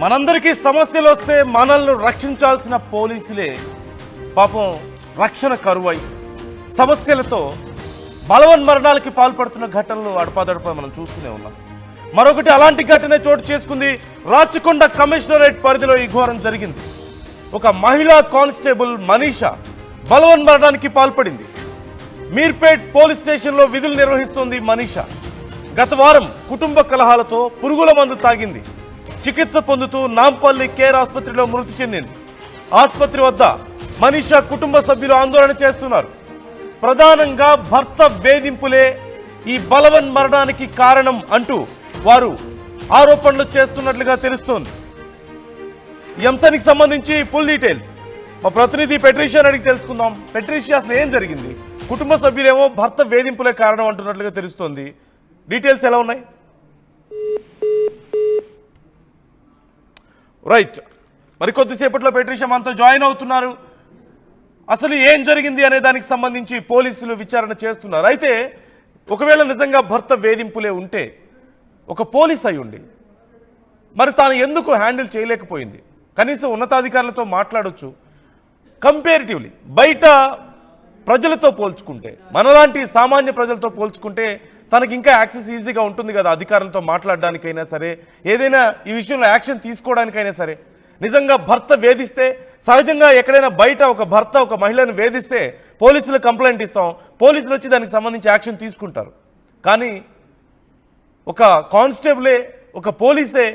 మనందరికీ సమస్యలు వస్తే మనల్ని రక్షించాల్సిన పోలీసులే పాపం రక్షణ కరువై సమస్యలతో బలవన్మరణాలకి పాల్పడుతున్న ఘటనలు అడపాదడపా మనం చూస్తూనే ఉన్నాం. మరొకటి అలాంటి ఘటన చోటు చేసుకుంది. రాచకొండ కమిషనరేట్ పరిధిలో ఈ ఘోరం జరిగింది. ఒక మహిళా కానిస్టేబుల్ మనీషా బలవన్మరణానికి పాల్పడింది. మీర్పేట్ పోలీస్ స్టేషన్లో విధులు నిర్వహిస్తోంది మనీషా. గత వారం కుటుంబ కలహాలతో పురుగుల మందు తాగింది. చికిత్స పొందుతూ నాంపల్లి కేర్ ఆసుపత్రిలో మృతి చెందింది. ఆసుపత్రి వద్ద మనీషా కుటుంబ సభ్యులు ఆందోళన చేస్తున్నారు. ప్రధానంగా భర్త వేధింపులే ఈ బలవన్మరణానికి కారణం అంటూ వారు ఆరోపణలు చేస్తున్నట్లుగా తెలుస్తోంది. ఈ అంశానికి సంబంధించి ఫుల్ డీటెయిల్స్ మా ప్రతినిధి పెట్రిషియా అడిగి తెలుసుకుందాం. పెట్రిషియా, అసలు ఏం జరిగింది? కుటుంబ సభ్యులేమో భర్త వేధింపులే కారణం అంటున్నట్లుగా తెలుస్తోంది. డీటెయిల్స్ ఎలా ఉన్నాయి? రైట్, మరి కొద్దిసేపట్లో పెట్రిషియా మనతో జాయిన్ అవుతున్నారు. అసలు ఏం జరిగింది అనే దానికి సంబంధించి పోలీసులు విచారణ చేస్తున్నారు. అయితే ఒకవేళ నిజంగా భర్త వేధింపులే ఉంటే ఒక పోలీస్ అయి ఉండి మరి తాను ఎందుకు హ్యాండిల్ చేయలేకపోయింది? కనీసం ఉన్నతాధికారులతో మాట్లాడొచ్చు. కంపేరిటివ్లీ బయట ప్రజలతో పోల్చుకుంటే, మనలాంటి సామాన్య ప్రజలతో పోల్చుకుంటే తనకి ఇంకా యాక్సెస్ ఈజీగా ఉంటుంది కదా, అధికారులతో మాట్లాడడానికైనా సరే, ఏదైనా ఈ విషయంలో యాక్షన్ తీసుకోవడానికైనా సరే. నిజంగా భర్త వేధిస్తే, సహజంగా ఎక్కడైనా బయట ఒక భర్త ఒక మహిళను వేధిస్తే పోలీసులకు కంప్లైంట్ ఇస్తాం, పోలీసులు వచ్చి దానికి సంబంధించి యాక్షన్ తీసుకుంటారు. కానీ ఒక కానిస్టేబులే, ఒక పోలీసే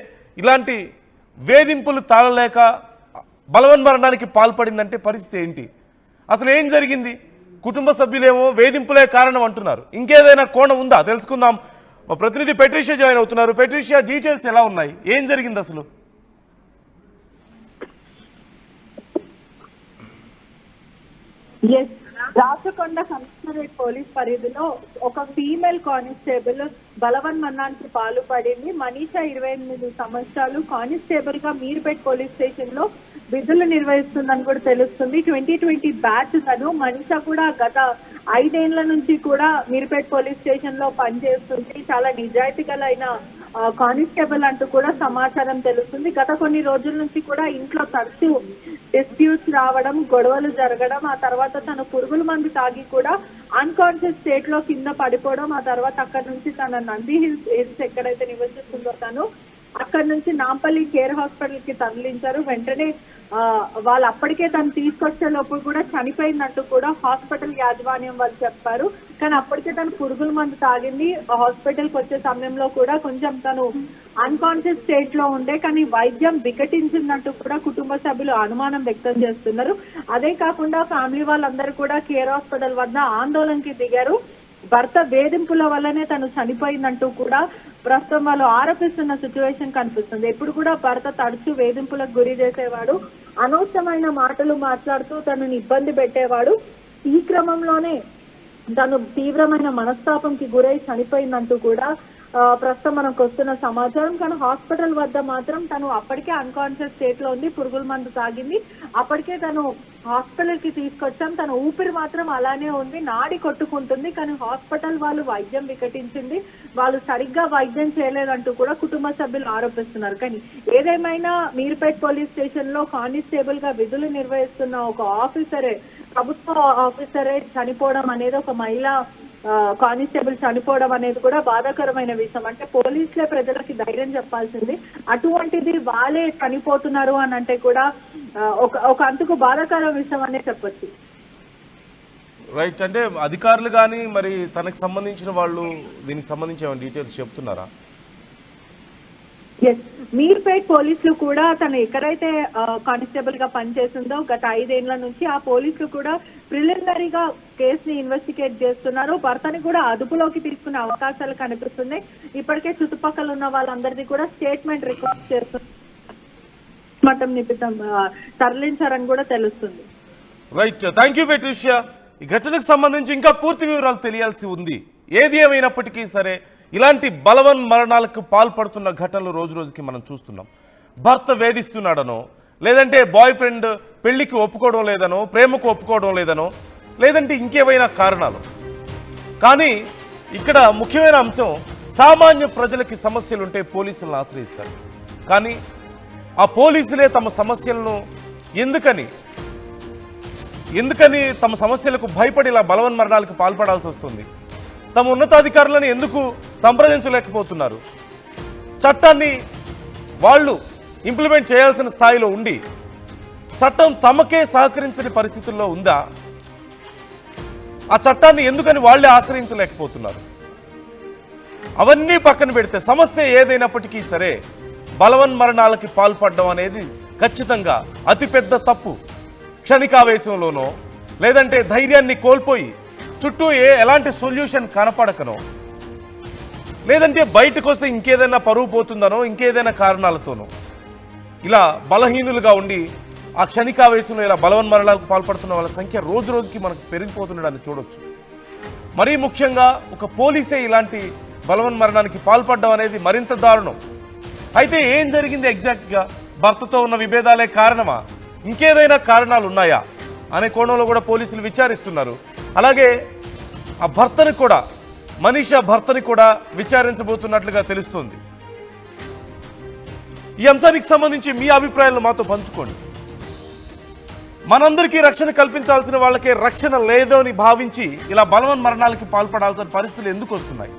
ఇలాంటి వేధింపులు తాళలేక బలవన్మరణానికి పాల్పడిందంటే పరిస్థితి ఏంటి? అసలు ఏం జరిగింది? కుటుంబ సభ్యులేమో వేధింపులే కారణం అంటున్నారు. ఇంకేదైనా కోణం ఉందా తెలుసుకుందాం. మా ప్రతినిధి పెట్రిషియా జాయిన్ అవుతున్నారు. పెట్రిషియా, డీటెయిల్స్ ఎలా ఉన్నాయి? ఏం జరిగింది అసలు? రాచకొండ కమిషనరేట్ పోలీస్ పరిధిలో ఒక ఫీమేల్ కానిస్టేబుల్ బలవన్మరణానికి పాల్పడింది. మనీషా 28 సంవత్సరాలు కానిస్టేబుల్ గా మీర్పేట్ పోలీస్ స్టేషన్ లో విధులు నిర్వహిస్తుందని కూడా తెలుస్తుంది. 2020 బ్యాచ్ తను. మనీషా కూడా గత 5 ఏళ్ల నుంచి కూడా మీర్పేట్ పోలీస్ స్టేషన్ లో పనిచేస్తుంది. చాలా నిజాయితీ గలైన కానిస్టేబుల్ అంటూ కూడా సమాచారం తెలుస్తుంది. గత కొన్ని రోజుల నుంచి కూడా ఇంట్లో తరచూ డిస్ప్యూట్స్ రావడం, గొడవలు జరగడం, ఆ తర్వాత తను పురుగుల మందు తాగి కూడా అన్కాన్షియస్ స్టేట్ లో కింద పడిపోవడం, ఆ తర్వాత అక్కడి నుంచి తన నంది హిల్స్ ఎక్కడైతే నివసిస్తుందో తను అక్కడి నుంచి నాంపల్లి కేర్ హాస్పిటల్ కి తరలించారు. వెంటనే వాళ్ళు అప్పటికే తను తీసుకొచ్చే లోపు కూడా చనిపోయిందంటూ కూడా హాస్పిటల్ యాజమాన్యం వాళ్ళు చెప్పారు. కానీ అప్పటికే తను పురుగుల మందు తాగింది. హాస్పిటల్ కి వచ్చే సమయంలో కూడా కొంచెం తను అన్కాన్షియస్ స్టేట్ లో ఉండే, కానీ వైద్యం వికటించిందంటూ కూడా కుటుంబ సభ్యులు అనుమానం వ్యక్తం చేస్తున్నారు. అదే కాకుండా ఫ్యామిలీ వాళ్ళందరూ కూడా కేర్ హాస్పిటల్ వద్ద ఆందోళనకి దిగారు. భర్త వేధింపుల వల్లనే తను చనిపోయిందంటూ కూడా ప్రస్తుతం వాళ్ళు ఆరోపిస్తున్న సిచ్యువేషన్ కనిపిస్తుంది. ఎప్పుడు కూడా భర్త తరచూ వేధింపులకు గురి చేసేవాడు, అనవసరమైన మాటలు మాట్లాడుతూ తనని ఇబ్బంది పెట్టేవాడు. ఈ క్రమంలోనే తను తీవ్రమైన మనస్తాపంకి గురై చనిపోయిందంటూ కూడా ప్రస్తుతం మనకు వస్తున్న సమాచారం. కానీ హాస్పిటల్ వద్ద మాత్రం తను అప్పటికే అన్కాన్షియస్ స్టేట్ లో ఉంది, పురుగుల మందు తాగింది. అప్పటికే తను హాస్పిటల్ కి తీసుకొచ్చాం, తన ఊపిరి మాత్రం అలానే ఉంది, నాడి కొట్టుకుంటుంది. కానీ హాస్పిటల్ వాళ్ళు వైద్యం వికటించింది, వాళ్ళు సరిగ్గా వైద్యం చేయలేదంటూ కూడా కుటుంబ సభ్యులు ఆరోపిస్తున్నారు. కానీ ఏదేమైనా మీర్పేట్ పోలీస్ స్టేషన్ లో కానిస్టేబుల్ గా విధులు నిర్వహిస్తున్న ఒక ఆఫీసరే, ప్రభుత్వ ఆఫీసరే చనిపోవడం అనేది, ఒక మహిళా కానిస్టేబుల్ చనిపోవడం అనేది కూడా బాధాకరమైన విషయం. అంటే పోలీసులే ప్రజలకి ధైర్యం చెప్పాల్సింది, అటువంటిది వాళ్ళే చనిపోతున్నారు అని అంటే కూడా ఒక అంతకు బాధాకర విషయం అనే చెప్పొచ్చు. రైట్, అంటే అధికారులు కానీ మరి తనకు సంబంధించిన వాళ్ళు దీనికి సంబంధించి ఏమైనా డీటెయిల్స్ చెప్తున్నారా? మీర్పేట్ పోలీసులు కూడా తను ఎక్కడైతే కానిస్టేబుల్ గా పనిచేస్తుందో గత 5 ఏళ్ల నుంచి ఆ పోలీసులు కూడా ప్రిలిమినరీగా కేసుని ఇన్వెస్టిగేట్ చేస్తున్నారు. భర్తని కూడా అదుపులోకి తీసుకునే అవకాశాలు కనిపిస్తున్నాయి. ఇప్పటికే చుట్టుపక్కల ఉన్న వాళ్ళందరినీ కూడా స్టేట్మెంట్ రిక్వెస్ట్ చేస్తున్నారు, మఠం నిమిత్తం తరలించారని కూడా తెలుస్తుంది. Right, thank you Patricia. ఈ ఘటనకు సంబంధించి ఇంకా పూర్తి వివరాలు తెలియాల్సి ఉంది. ఏది ఏమైనప్పటికీ సరే ఇలాంటి బలవన్మరణాలకు పాల్పడుతున్న ఘటనలు రోజు రోజుకి మనం చూస్తున్నాం. భర్త వేధిస్తున్నాడనో, లేదంటే బాయ్ ఫ్రెండ్ పెళ్లికి ఒప్పుకోవడం లేదనో, ప్రేమకు ఒప్పుకోవడం లేదనో, లేదంటే ఇంకేమైనా కారణాలు. కానీ ఇక్కడ ముఖ్యమైన అంశం, సామాన్య ప్రజలకి సమస్యలుంటే పోలీసులను ఆశ్రయిస్తారు. కానీ ఆ పోలీసులే తమ సమస్యలను ఎందుకని తమ సమస్యలకు భయపడి ఇలా బలవన్మరణాలకు పాల్పడాల్సి వస్తుంది? తమ ఉన్నతాధికారులను ఎందుకు సంప్రదించలేకపోతున్నారు? చట్టాన్ని వాళ్ళు ఇంప్లిమెంట్ చేయాల్సిన స్థాయిలో ఉండి చట్టం తమకే సహకరించని పరిస్థితుల్లో ఉందా? ఆ చట్టాన్ని ఎందుకని వాళ్ళే ఆశ్రయించలేకపోతున్నారు? అవన్నీ పక్కన పెడితే సమస్య ఏదైనప్పటికీ సరే బలవన్మరణాలకి పాల్పడడం అనేది ఖచ్చితంగా అతిపెద్ద తప్పు. క్షణికావేశంలోనో లేదంటే ధైర్యాన్ని కోల్పోయి చుట్టూ ఎలాంటి సొల్యూషన్ కనపడకనో లేదంటే బయటకు వస్తే ఇంకేదైనా పరువు పోతుందనో ఇంకేదైనా కారణాలతోనో ఇలా బలహీనులుగా ఉండి ఆ క్షణికావేశంలో ఇలా బలవన్మరణాలకు పాల్పడుతున్న వాళ్ళ సంఖ్య రోజు రోజుకి మనకు పెరిగిపోతుండడాన్ని చూడొచ్చు. మరీ ముఖ్యంగా ఒక పోలీసే ఇలాంటి బలవన్మరణానికి పాల్పడడం అనేది మరింత దారుణం. అయితే ఏం జరిగింది ఎగ్జాక్ట్గా? భర్తతో ఉన్న విభేదాలే కారణమా, ఇంకేదైనా కారణాలు ఉన్నాయా అనే కోణంలో కూడా పోలీసులు విచారిస్తున్నారు. అలాగే ఆ మనీషా భర్తని కూడా విచారించబోతున్నట్లుగా తెలుస్తుంది. ఈ అంశానికి సంబంధించి మీ అభిప్రాయాలను మాతో పంచుకోండి. మనందరికీ రక్షణ కల్పించాల్సిన వాళ్ళకే రక్షణ లేదో అని భావించి ఇలా బలవన్మరణాలకి పాల్పడాల్సిన పరిస్థితులు ఎందుకు వస్తున్నాయి?